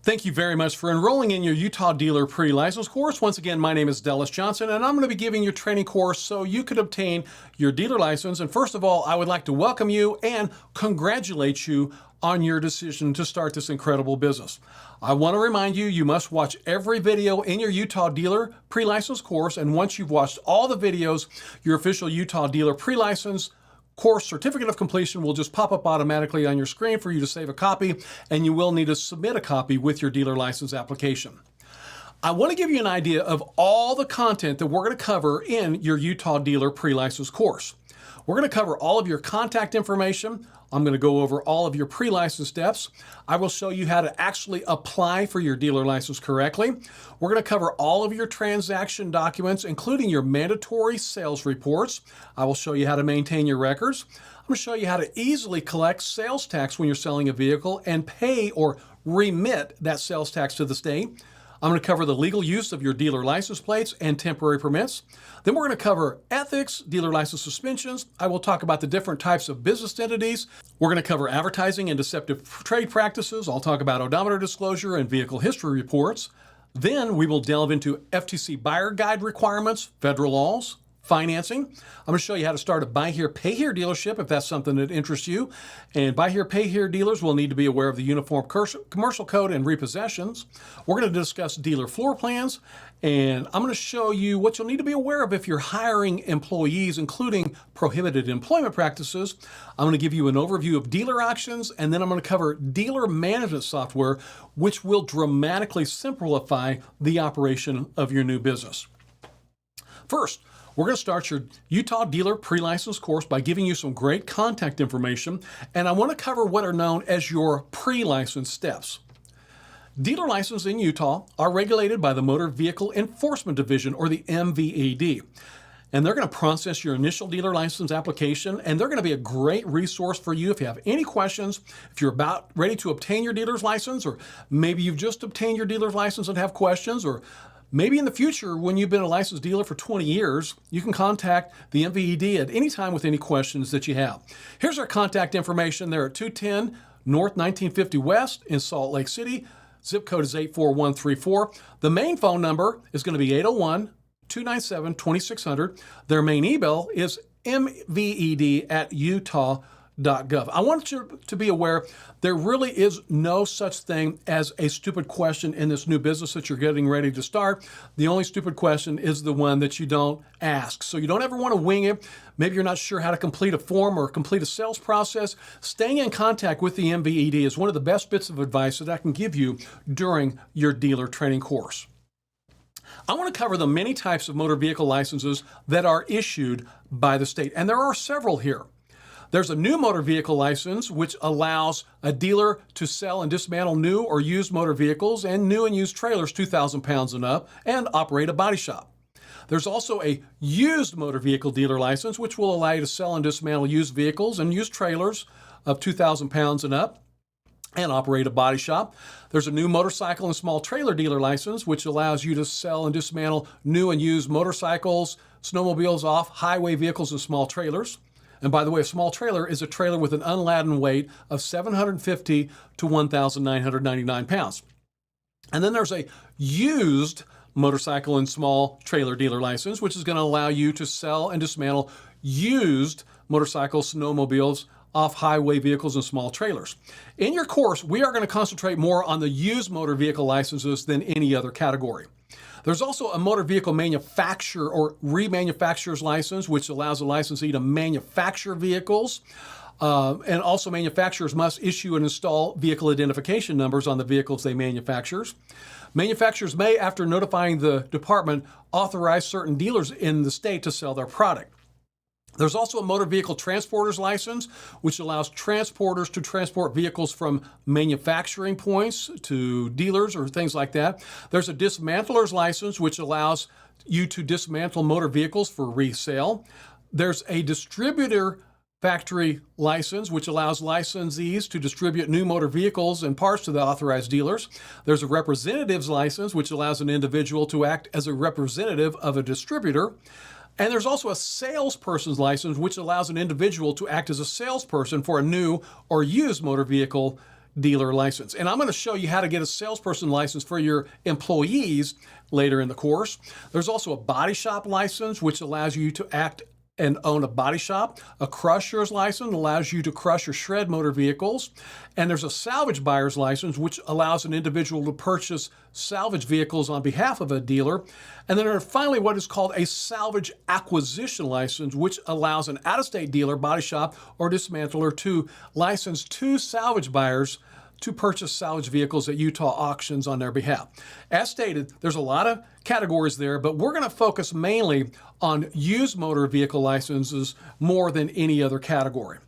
Thank you very much for enrolling in your Utah Dealer Pre-License course. Once again, my name is Delus Johnson, and I'm going to be giving your training course so you could obtain your dealer license. And first of all, I would like to welcome you and congratulate you on your decision to start this incredible business. I want to remind you, you must watch every video in your Utah Dealer Pre-License course, and once you've watched all the videos, your official Utah Dealer Pre-License course certificate of completion will just pop up automatically on your screen for you to save a copy, and you will need to submit a copy with your dealer license application. I want to give you an idea of all the content that we're going to cover in your Utah Dealer Pre-License course. We're going to cover all of your contact information. I'm going to go over all of your pre-license steps. I will show you how to actually apply for your dealer license correctly. We're going to cover all of your transaction documents, including your mandatory sales reports. I will show you how to maintain your records. I'm going to show you how to easily collect sales tax when you're selling a vehicle and pay or remit that sales tax to the state. I'm going to cover the legal use of your dealer license plates and temporary permits. Then we're going to cover ethics, dealer license suspensions. I will talk about the different types of business entities. We're going to cover advertising and deceptive trade practices. I'll talk about odometer disclosure and vehicle history reports. Then we will delve into FTC buyer guide requirements, federal laws, financing. I'm going to show you how to start a buy here, pay here dealership if that's something that interests you. And buy here, pay here dealers will need to be aware of the Uniform Commercial Code and repossessions. We're going to discuss dealer floor plans, and I'm going to show you what you'll need to be aware of if you're hiring employees, including prohibited employment practices. I'm going to give you an overview of dealer auctions, and then I'm going to cover dealer management software, which will dramatically simplify the operation of your new business. First, we're going to start your Utah Dealer Pre-License course by giving you some great contact information, and I want to cover what are known as your pre-license steps. Dealer licenses in Utah are regulated by the Motor Vehicle Enforcement Division, or the MVED, and they're going to process your initial dealer license application, and they're going to be a great resource for you if you have any questions, if you're about ready to obtain your dealer's license, or maybe you've just obtained your dealer's license and have questions, or maybe in the future, when you've been a licensed dealer for 20 years, you can contact the MVED at any time with any questions that you have. Here's our contact information. They're at 210 North 1950 West in Salt Lake City. Zip code is 84134. The main phone number is going to be 801-297-2600. Their main email is mved@utah.gov. I want you to be aware there really is no such thing as a stupid question in this new business that you're getting ready to start. The only stupid question is the one that you don't ask. So you don't ever want to wing it. Maybe you're not sure how to complete a form or complete a sales process. Staying in contact with the MVED is one of the best bits of advice that I can give you during your dealer training course. I want to cover the many types of motor vehicle licenses that are issued by the state, and there are several here. There's a new motor vehicle license, which allows a dealer to sell and dismantle new or used motor vehicles and new and used trailers 2,000 pounds and up and operate a body shop. There's also a used motor vehicle dealer license, which will allow you to sell and dismantle used vehicles and used trailers of 2,000 pounds and up and operate a body shop. There's a new motorcycle and small trailer dealer license, which allows you to sell and dismantle new and used motorcycles, snowmobiles, off-highway vehicles, and small trailers. And by the way, a small trailer is a trailer with an unladen weight of 750 to 1,999 pounds. And then there's a used motorcycle and small trailer dealer license, which is going to allow you to sell and dismantle used motorcycles, snowmobiles, off-highway vehicles, and small trailers. In your course, we are going to concentrate more on the used motor vehicle licenses than any other category. There's also a motor vehicle manufacturer or remanufacturer's license, which allows a licensee to manufacture vehicles. And also manufacturers must issue and install vehicle identification numbers on the vehicles they manufacture. Manufacturers may, after notifying the department, authorize certain dealers in the state to sell their product. There's also a motor vehicle transporter's license, which allows transporters to transport vehicles from manufacturing points to dealers or things like that. There's a dismantler's license, which allows you to dismantle motor vehicles for resale. There's a distributor factory license, which allows licensees to distribute new motor vehicles and parts to the authorized dealers. There's a representative's license, which allows an individual to act as a representative of a distributor. And there's also a salesperson's license, which allows an individual to act as a salesperson for a new or used motor vehicle dealer license. And I'm going to show you how to get a salesperson license for your employees later in the course. There's also a body shop license, which allows you to act and own a body shop. A crusher's license allows you to crush or shred motor vehicles. And there's a salvage buyer's license, which allows an individual to purchase salvage vehicles on behalf of a dealer. And then there's finally what is called a salvage acquisition license, which allows an out-of-state dealer, body shop, or dismantler to license two salvage buyers to purchase salvage vehicles at Utah auctions on their behalf. As stated, there's a lot of categories there, but we're going to focus mainly on used motor vehicle licenses more than any other category.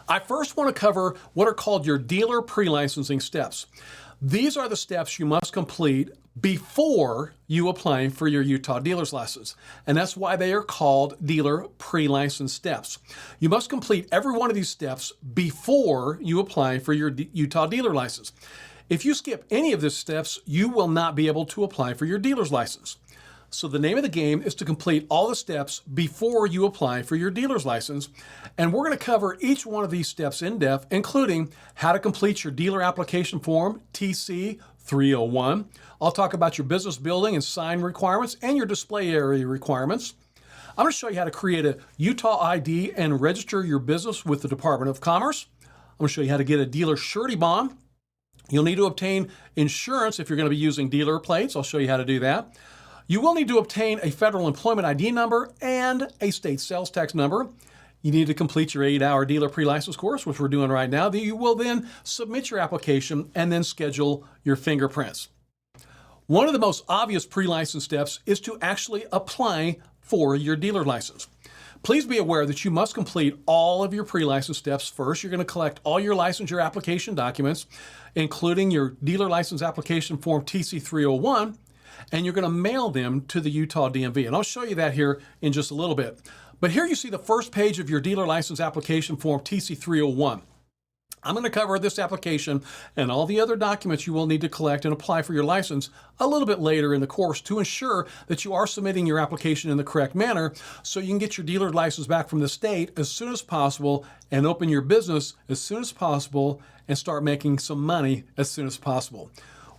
I first want to cover what are called your dealer pre-licensing steps. These are the steps you must complete before you apply for your Utah dealer's license, and that's why they are called dealer pre-license steps. You must complete every one of these steps before you apply for your Utah dealer license. If you skip any of these steps, you will not be able to apply for your dealer's license. So the name of the game is to complete all the steps before you apply for your dealer's license. And we're going to cover each one of these steps in depth, including how to complete your dealer application form, TC 301. I'll talk about your business building and sign requirements and your display area requirements. I'm going to show you how to create a UtahID and register your business with the Department of Commerce. I'm going to show you how to get a Dealer Surety Bond. You'll need to obtain insurance if you're going to be using dealer plates. I'll show you how to do that. You will need to obtain a federal employment ID number and a state sales tax number. You need to complete your 8-hour dealer pre-license course, which we're doing right now. You will then submit your application and then schedule your fingerprints. One of the most obvious pre-license steps is to actually apply for your dealer license. Please be aware that you must complete all of your pre-license steps first. You're going to collect all your licensure application documents, including your dealer license application form TC 301, and you're going to mail them to the Utah DMV. And I'll show you that here in just a little bit. But here you see the first page of your dealer license application form TC 301. I'm going to cover this application and all the other documents you will need to collect and apply for your license a little bit later in the course to ensure that you are submitting your application in the correct manner so you can get your dealer license back from the state as soon as possible and open your business as soon as possible and start making some money as soon as possible.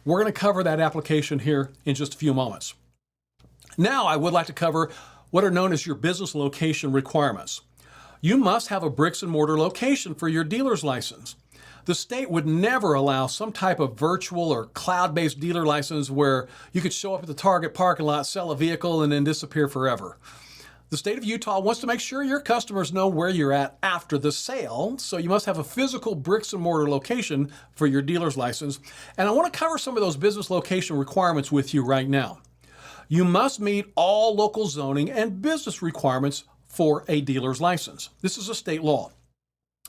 We're going to cover that application here in just a few moments. Now I would like to cover what are known as your business location requirements. You must have a bricks and mortar location for your dealer's license. The state would never allow some type of virtual or cloud-based dealer license where you could show up at the Target parking lot, sell a vehicle, and then disappear forever. The state of Utah wants to make sure your customers know where you're at after the sale, so you must have a physical bricks and mortar location for your dealer's license. And I want to cover some of those business location requirements with you right now. You must meet all local zoning and business requirements for a dealer's license. This is a state law.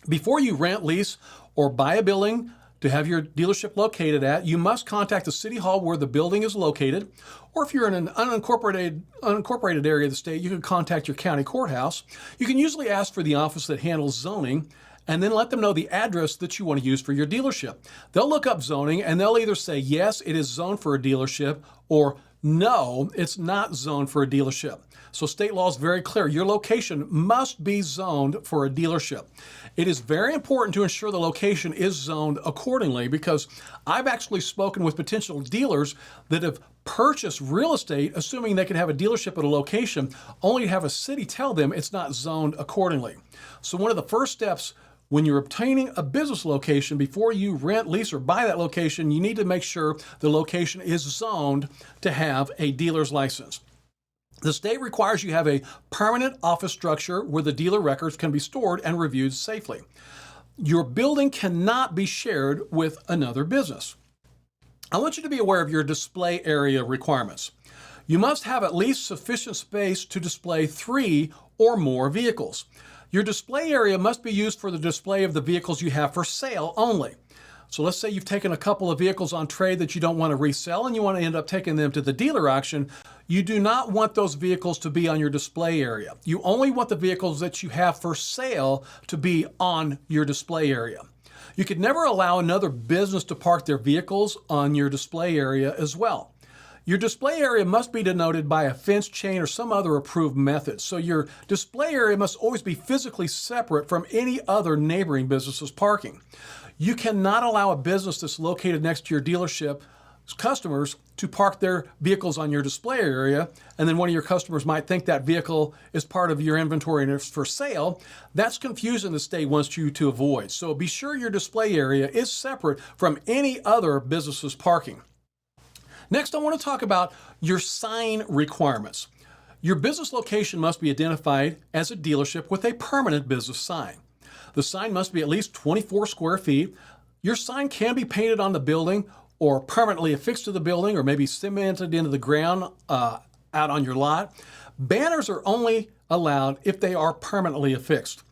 Before you rent, lease, or buy a building to have your dealership located at, you must contact the city hall where the building is located, or if you're in an unincorporated area of the state, you can contact your county courthouse. You can usually ask for the office that handles zoning and then let them know the address that you want to use for your dealership. They'll look up zoning and they'll either say, yes, it is zoned for a dealership, or no, it's not zoned for a dealership. So state law is very clear. Your location must be zoned for a dealership. It is very important to ensure the location is zoned accordingly because I've actually spoken with potential dealers that have purchased real estate assuming they could have a dealership at a location only to have a city tell them it's not zoned accordingly. So one of the first steps when you're obtaining a business location, before you rent, lease, or buy that location, you need to make sure the location is zoned to have a dealer's license. The state requires you have a permanent office structure where the dealer records can be stored and reviewed safely. Your building cannot be shared with another business. I want you to be aware of your display area requirements. You must have at least sufficient space to display 3 or more vehicles. Your display area must be used for the display of the vehicles you have for sale only. So let's say you've taken a couple of vehicles on trade that you don't want to resell and you want to end up taking them to the dealer auction. You do not want those vehicles to be on your display area. You only want the vehicles that you have for sale to be on your display area. You could never allow another business to park their vehicles on your display area as well. Your display area must be denoted by a fence, chain, or some other approved method. So your display area must always be physically separate from any other neighboring business's parking. You cannot allow a business that's located next to your dealership customers to park their vehicles on your display area, and then one of your customers might think that vehicle is part of your inventory and it's for sale. That's confusion the state wants you to avoid. So be sure your display area is separate from any other business's parking. Next, I want to talk about your sign requirements. Your business location must be identified as a dealership with a permanent business sign. The sign must be at least 24 square feet. Your sign can be painted on the building or permanently affixed to the building, or maybe cemented into the ground out on your lot. Banners are only allowed if they are permanently affixed.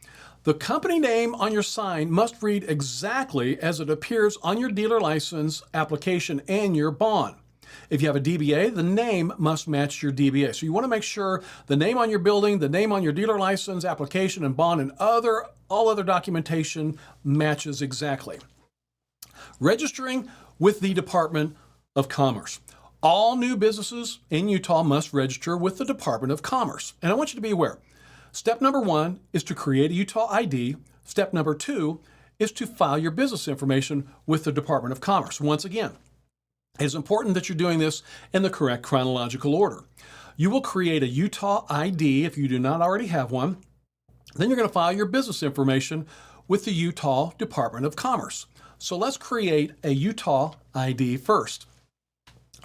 The company name on your sign must read exactly as it appears on your dealer license application and your bond. If you have a DBA, the name must match your DBA. So you want to make sure the name on your building, the name on your dealer license application and bond, and all other documentation matches exactly. Registering with the Department of Commerce. All new businesses in Utah must register with the Department of Commerce. And I want you to be aware, step number 1 is to create a UtahID. Step number 2 is to file your business information with the Department of Commerce. Once again, it is important that you're doing this in the correct chronological order. You will create a UtahID if you do not already have one. Then you're going to file your business information with the Utah Department of Commerce. So let's create a UtahID first.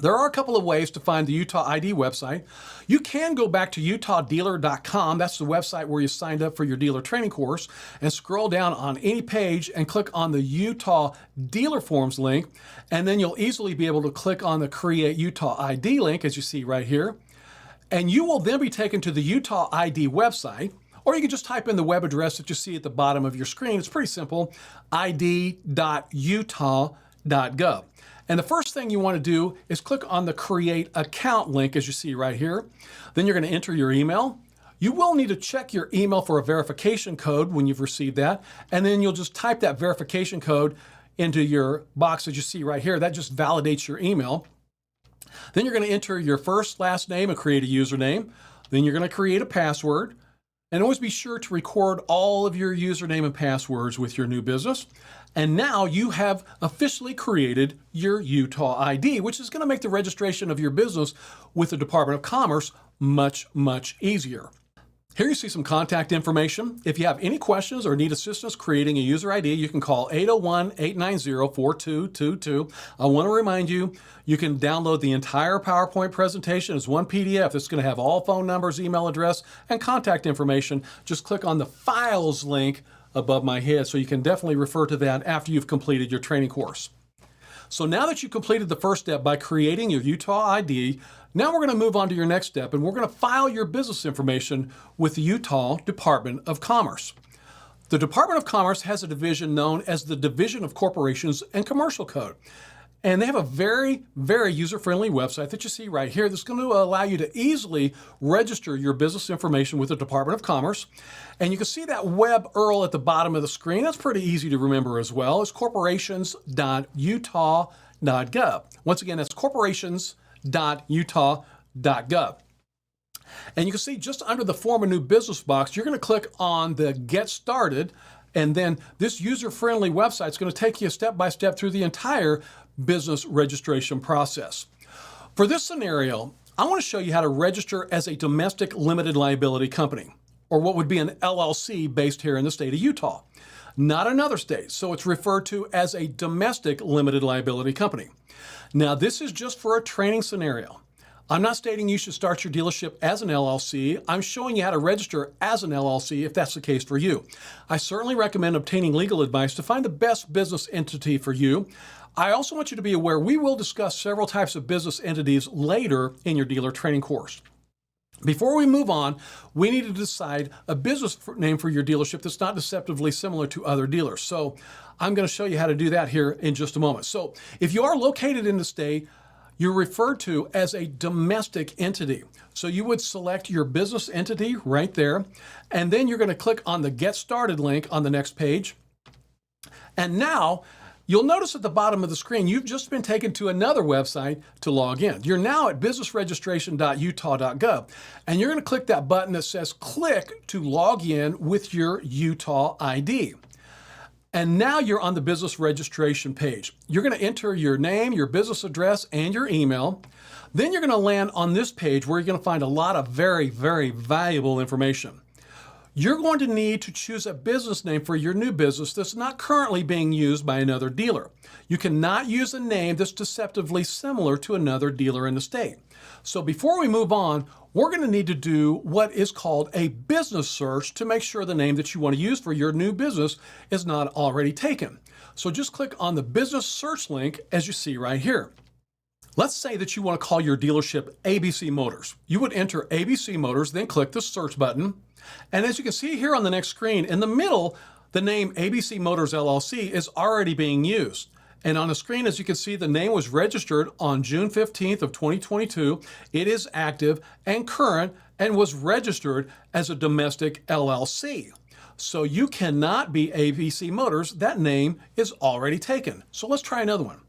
There are a couple of ways to find the UtahID website. You can go back to utahdealer.com. That's the website where you signed up for your dealer training course, and scroll down on any page and click on the Utah Dealer Forms link, and then you'll easily be able to click on the Create UtahID link, as you see right here, and you will then be taken to the UtahID website. Or you can just type in the web address that you see at the bottom of your screen. It's pretty simple, id.utah.gov. And the first thing you want to do is click on the Create Account link, as you see right here. Then you're going to enter your email. You will need to check your email for a verification code when you've received that. And then you'll just type that verification code into your box, as you see right here. That just validates your email. Then you're going to enter your first, last name and create a username. Then you're going to create a password. And always be sure to record all of your username and passwords with your new business. And now you have officially created your UtahID, which is going to make the registration of your business with the Department of Commerce much, much easier. Here you see some contact information. If you have any questions or need assistance creating a user ID, you can call 801-890-4222. I want to remind you, you can download the entire PowerPoint presentation as one PDF. It's going to have all phone numbers, email address, and contact information. Just click on the Files link above my head, so you can definitely refer to that after you've completed your training course. So now that you've completed the first step by creating your UtahID, now we're going to move on to your next step, and we're going to file your business information with the Utah Department of Commerce. The Department of Commerce has a division known as the Division of Corporations and Commercial Code. And they have a very, very user-friendly website that you see right here that's going to allow you to easily register your business information with the Department of Commerce. And you can see that web URL at the bottom of the screen. That's pretty easy to remember as well. It's corporations.utah.gov. Once again, that's corporations.utah.gov. And you can see just under the Form a New Business box, you're going to click on the Get Started, and then this user-friendly website is going to take you step by step through the entire business registration process. For this scenario, I want to show you how to register as a domestic limited liability company, or what would be an LLC based here in the state of Utah, not another state. So it's referred to as a domestic limited liability company. Now, this is just for a training scenario. I'm not stating you should start your dealership as an LLC. I'm showing you how to register as an LLC if that's the case for you. I certainly recommend obtaining legal advice to find the best business entity for you. I also want you to be aware we will discuss several types of business entities later in your dealer training course. Before we move on, we need to decide a business name for your dealership that's not deceptively similar to other dealers. So I'm going to show you how to do that here in just a moment. So if you are located in the state, you're referred to as a domestic entity. So you would select your business entity right there, and then you're going to click on the Get Started link on the next page. And now you'll notice at the bottom of the screen, you've just been taken to another website to log in. You're now at businessregistration.utah.gov, and you're going to click that button that says click to log in with your UtahID. And now you're on the business registration page. You're going to enter your name, your business address, and your email. Then you're going to land on this page where you're going to find a lot of very, very valuable information. You're going to need to choose a business name for your new business that's not currently being used by another dealer. You cannot use a name that's deceptively similar to another dealer in the state. So before we move on, we're going to need to do what is called a business search to make sure the name that you want to use for your new business is not already taken. So just click on the business search link as you see right here. Let's say that you want to call your dealership ABC Motors. You would enter ABC Motors, then click the search button. And as you can see here on the next screen, in the middle, the name ABC Motors LLC is already being used. And on the screen, as you can see, the name was registered on June 15th of 2022. It is active and current and was registered as a domestic LLC. So you cannot be ABC Motors. That name is already taken. So let's try another one.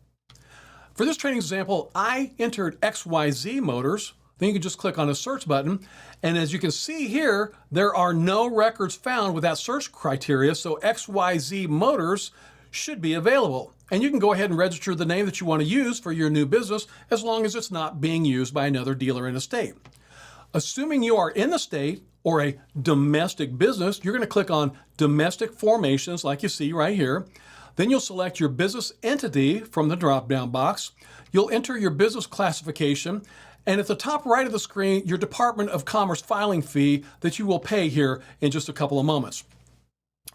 For this training example, I entered XYZ Motors. Then you can just click on the search button. And as you can see here, there are no records found with that search criteria. So XYZ Motors should be available. And you can go ahead and register the name that you want to use for your new business as long as it's not being used by another dealer in the state. Assuming you are in the state or a domestic business, you're going to click on Domestic Formations like you see right here. Then you'll select your business entity from the drop-down box. You'll enter your business classification. And at the top right of the screen, your Department of Commerce filing fee that you will pay here in just a couple of moments.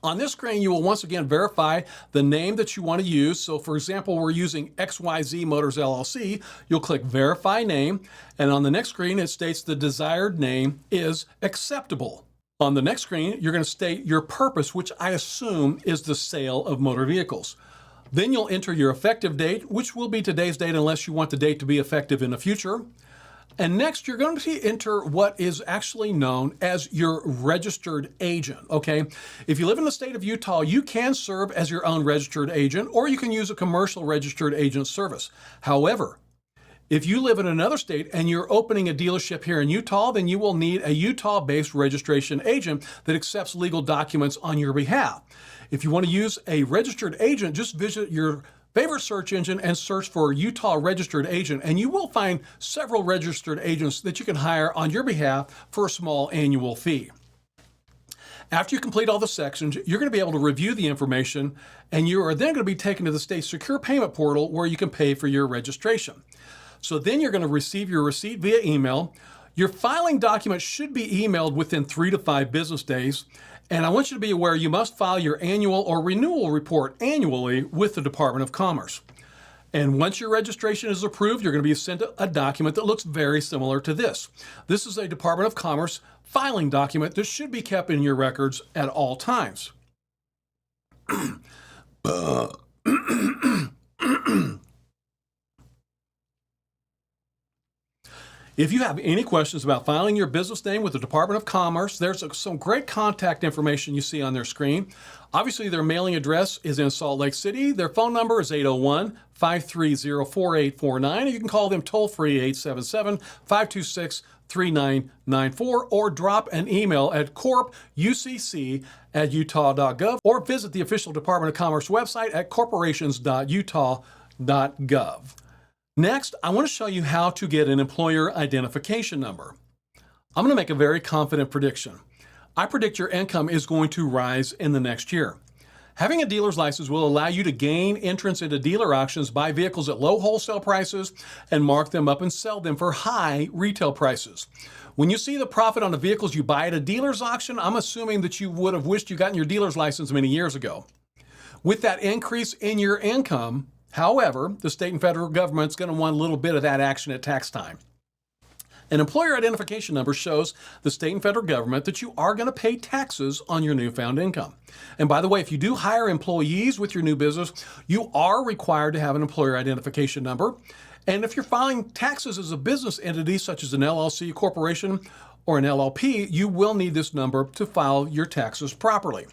On this screen, you will once again verify the name that you want to use. So for example, we're using XYZ Motors LLC. You'll click Verify Name. And on the next screen, it states the desired name is acceptable. On the next screen, you're going to state your purpose, which I assume is the sale of motor vehicles. Then you'll enter your effective date, which will be today's date unless you want the date to be effective in the future. And next, you're going to enter what is actually known as your registered agent, okay? If you live in the state of Utah, you can serve as your own registered agent, or you can use a commercial registered agent service. However, if you live in another state and you're opening a dealership here in Utah, then you will need a Utah-based registration agent that accepts legal documents on your behalf. If you want to use a registered agent, just visit your favorite search engine and search for Utah registered agent, and you will find several registered agents that you can hire on your behalf for a small annual fee. After you complete all the sections, you're going to be able to review the information, and you are then going to be taken to the state's secure payment portal where you can pay for your registration. So then you're going to receive your receipt via email. Your filing document should be emailed within 3 to 5 business days. And I want you to be aware you must file your annual or renewal report annually with the Department of Commerce. And once your registration is approved, you're going to be sent a document that looks very similar to this. This is a Department of Commerce filing document that should be kept in your records at all times. If you have any questions about filing your business name with the Department of Commerce, there's some great contact information you see on their screen. Obviously, their mailing address is in Salt Lake City. Their phone number is 801-530-4849. And you can call them toll-free 877-526-3994 or drop an email at corpucc@utah.gov or visit the official Department of Commerce website at corporations.utah.gov. Next, I want to show you how to get an employer identification number. I'm going to make a very confident prediction. I predict your income is going to rise in the next year. Having a dealer's license will allow you to gain entrance into dealer auctions, buy vehicles at low wholesale prices, and mark them up and sell them for high retail prices. When you see the profit on the vehicles you buy at a dealer's auction, I'm assuming that you would have wished you gotten your dealer's license many years ago. With that increase in your income, however, the state and federal government's going to want a little bit of that action at tax time. An employer identification number shows the state and federal government that you are going to pay taxes on your newfound income. And by the way, if you do hire employees with your new business, you are required to have an employer identification number. And if you're filing taxes as a business entity, such as an LLC, corporation, or an LLP, you will need this number to file your taxes properly.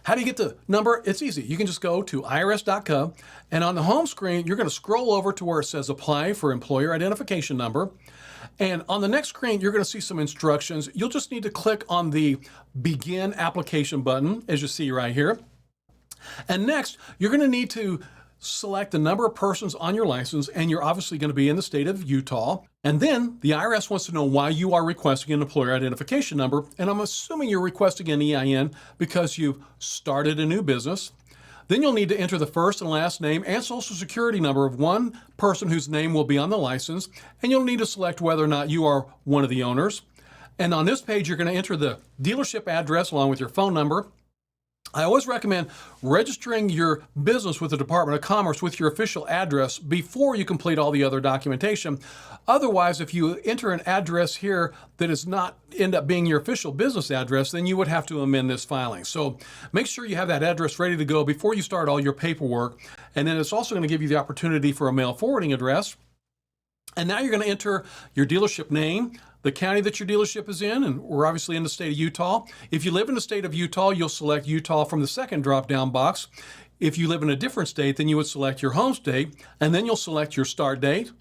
How do you get the number? It's easy. You can just go to irs.gov, and on the home screen, you're going to scroll over to where it says Apply for Employer Identification Number. And on the next screen, you're going to see some instructions. You'll just need to click on the Begin Application button, as you see right here. And next, you're going to need to select the number of persons on your license, and you're obviously going to be in the state of Utah. And then the IRS wants to know why you are requesting an employer identification number. And I'm assuming you're requesting an EIN because you've started a new business. Then you'll need to enter the first and last name and social security number of one person whose name will be on the license. And you'll need to select whether or not you are one of the owners. And on this page, you're going to enter the dealership address along with your phone number. I always recommend registering your business with the Department of Commerce with your official address before you complete all the other documentation. Otherwise, if you enter an address here that is not end up being your official business address, then you would have to amend this filing. So make sure you have that address ready to go before you start all your paperwork. And then it's also going to give you the opportunity for a mail forwarding address. And now you're going to enter your dealership name, the county that your dealership is in, and we're obviously in the state of Utah. If you live in the state of Utah, you'll select Utah from the second drop-down box. If you live in a different state, then you would select your home state, and then you'll select your start date.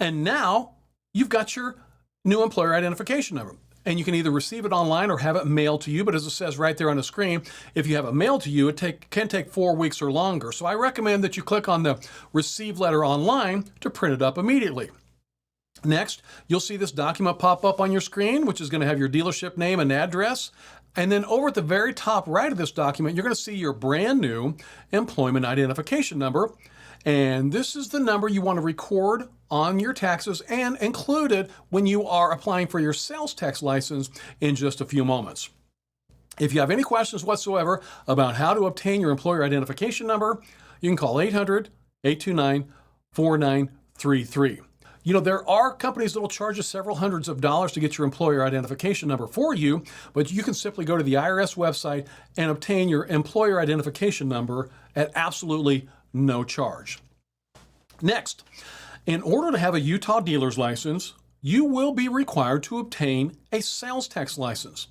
And now you've got your new employer identification number. And you can either receive it online or have it mailed to you. But as it says right there on the screen, if you have it mailed to you, it can take 4 weeks or longer. So I recommend that you click on the receive letter online to print it up immediately. Next, you'll see this document pop up on your screen, which is going to have your dealership name and address. And then over at the very top right of this document, you're going to see your brand new employment identification number. And this is the number you want to record on your taxes and include it when you are applying for your sales tax license in just a few moments. If you have any questions whatsoever about how to obtain your employer identification number, you can call 800-829-4933. You know, there are companies that will charge you several hundreds of dollars to get your employer identification number for you, but you can simply go to the IRS website and obtain your employer identification number at absolutely no charge. Next, in order to have a Utah dealer's license, you will be required to obtain a sales tax license.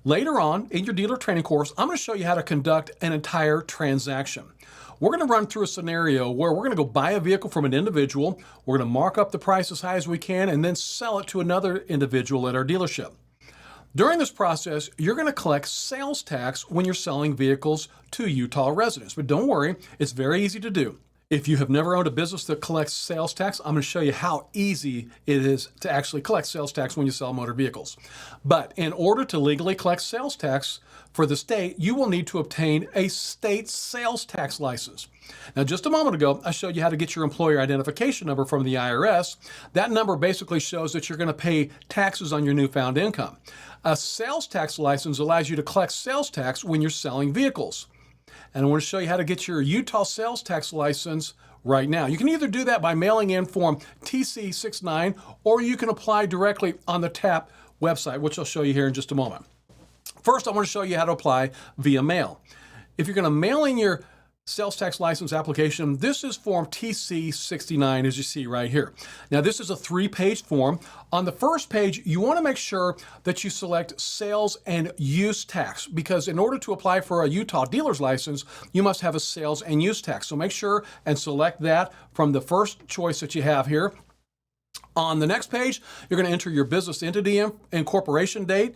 Later on in your dealer training course, I'm going to show you how to conduct an entire transaction. We're going to run through a scenario where we're going to go buy a vehicle from an individual, we're going to mark up the price as high as we can, and then sell it to another individual at our dealership. During this process, you're going to collect sales tax when you're selling vehicles to Utah residents. But don't worry, it's very easy to do. If you have never owned a business that collects sales tax, I'm going to show you how easy it is to actually collect sales tax when you sell motor vehicles. But in order to legally collect sales tax for the state, you will need to obtain a state sales tax license. Now, just a moment ago, I showed you how to get your employer identification number from the IRS. That number basically shows that you're going to pay taxes on your newfound income. A sales tax license allows you to collect sales tax when you're selling vehicles. And I want to show you how to get your Utah sales tax license right now. You can either do that by mailing in Form TC69, or you can apply directly on the TAP website, which I'll show you here in just a moment. First, I want to show you how to apply via mail. If you're going to mail in your sales tax license application, this is Form TC69, as you see right here. Now, this is a 3-page form. On the first page, you want to make sure that you select sales and use tax, because in order to apply for a Utah dealer's license, you must have a sales and use tax. So make sure and select that from the first choice that you have here. On the next page, you're going to enter your business entity incorporation date,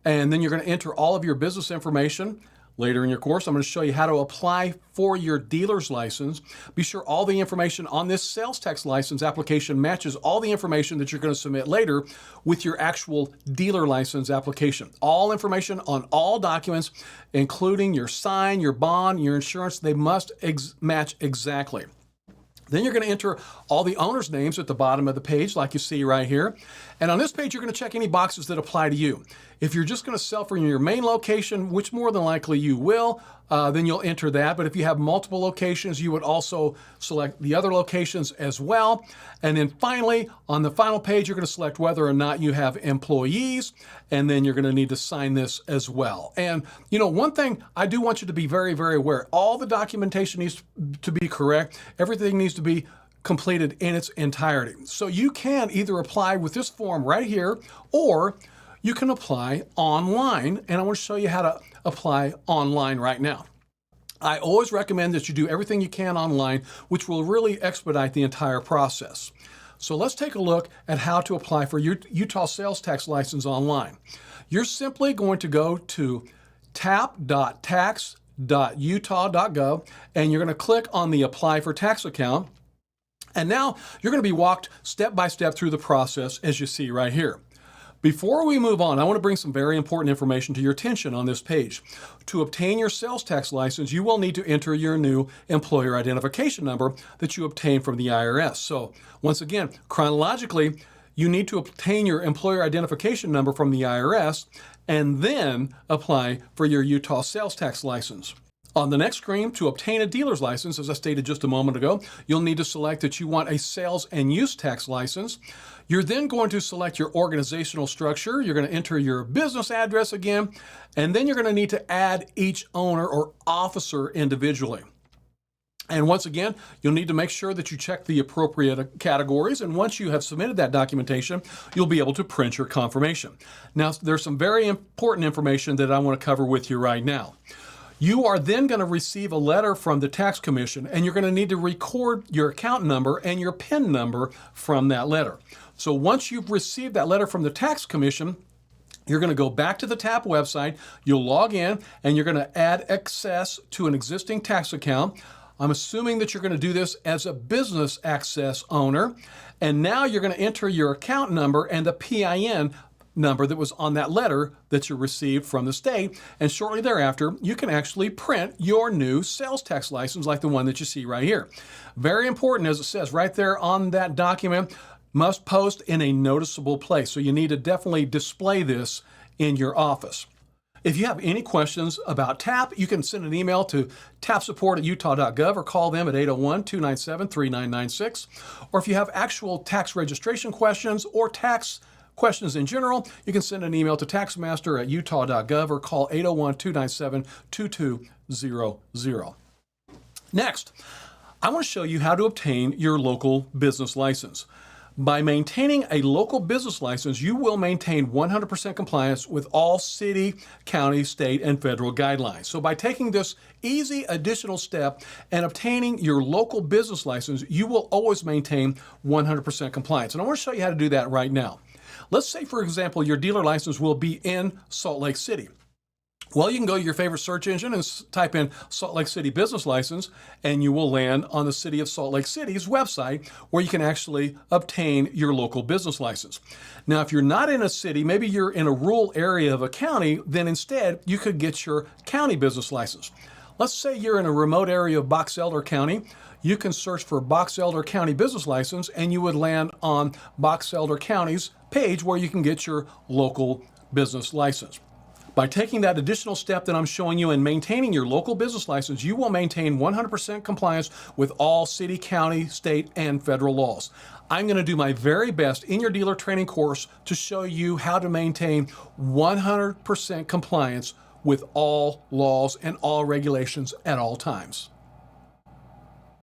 and then you're going to enter all of your business information. Later in your course, I'm going to show you how to apply for your dealer's license. Be sure all the information on this sales tax license application matches all the information that you're going to submit later with your actual dealer license application. All information on all documents, including your sign, your bond, your insurance, they must match exactly. Then you're going to enter all the owners' names at the bottom of the page, like you see right here. And on this page, you're going to check any boxes that apply to you. If you're just going to sell from your main location, which more than likely you will, then you'll enter that. But if you have multiple locations, you would also select the other locations as well. And then finally, on the final page, you're going to select whether or not you have employees, and then you're going to need to sign this as well. And you know, one thing I do want you to be very, very aware, all the documentation needs to be correct. Everything needs to be completed in its entirety. So you can either apply with this form right here, or you can apply online, and I want to show you how to apply online right now. I always recommend that you do everything you can online, which will really expedite the entire process. So let's take a look at how to apply for your Utah sales tax license online. You're simply going to go to tap.tax www.utah.gov, and you're going to click on the Apply for Tax Account. And now you're going to be walked step by step through the process as you see right here. Before we move on, I want to bring some very important information to your attention on this page. To obtain your sales tax license, you will need to enter your new employer identification number that you obtained from the IRS. So once again, chronologically, you need to obtain your employer identification number from the IRS and then apply for your Utah sales tax license. On the next screen, to obtain a dealer's license, as I stated just a moment ago, you'll need to select that you want a sales and use tax license. You're then going to select your organizational structure. You're going to enter your business address again, and then you're going to need to add each owner or officer individually. And once again, you'll need to make sure that you check the appropriate categories, and once you have submitted that documentation, you'll be able to print your confirmation. Now, there's some very important information that I want to cover with you right now. You are then going to receive a letter from the tax commission, and you're going to need to record your account number and your PIN number from that letter. So once you've received that letter from the tax commission, you're going to go back to the TAP website, you'll log in, and you're going to add access to an existing tax account. I'm assuming that you're going to do this as a business access owner, and now you're going to enter your account number and the PIN number that was on that letter that you received from the state, and shortly thereafter you can actually print your new sales tax license like the one that you see right here. Very important, as it says right there on that document, must post in a noticeable place. So you need to definitely display this in your office. If you have any questions about TAP, you can send an email to tapsupport@utah.gov or call them at 801-297-3996. Or if you have actual tax registration questions or tax questions in general, you can send an email to taxmaster@utah.gov or call 801-297-2200. Next, I want to show you how to obtain your local business license. By maintaining a local business license, you will maintain 100% compliance with all city, county, state, and federal guidelines. So by taking this easy additional step and obtaining your local business license, you will always maintain 100% compliance. And I want to show you how to do that right now. Let's say, for example, your dealer license will be in Salt Lake City. Well, you can go to your favorite search engine and type in Salt Lake City business license, and you will land on the City of Salt Lake City's website where you can actually obtain your local business license. Now, if you're not in a city, maybe you're in a rural area of a county, then instead you could get your county business license. Let's say you're in a remote area of Box Elder County. You can search for Box Elder County business license, and you would land on Box Elder County's page where you can get your local business license. By taking that additional step that I'm showing you and maintaining your local business license, you will maintain 100% compliance with all city, county, state, and federal laws. I'm going to do my very best in your dealer training course to show you how to maintain 100% compliance with all laws and all regulations at all times.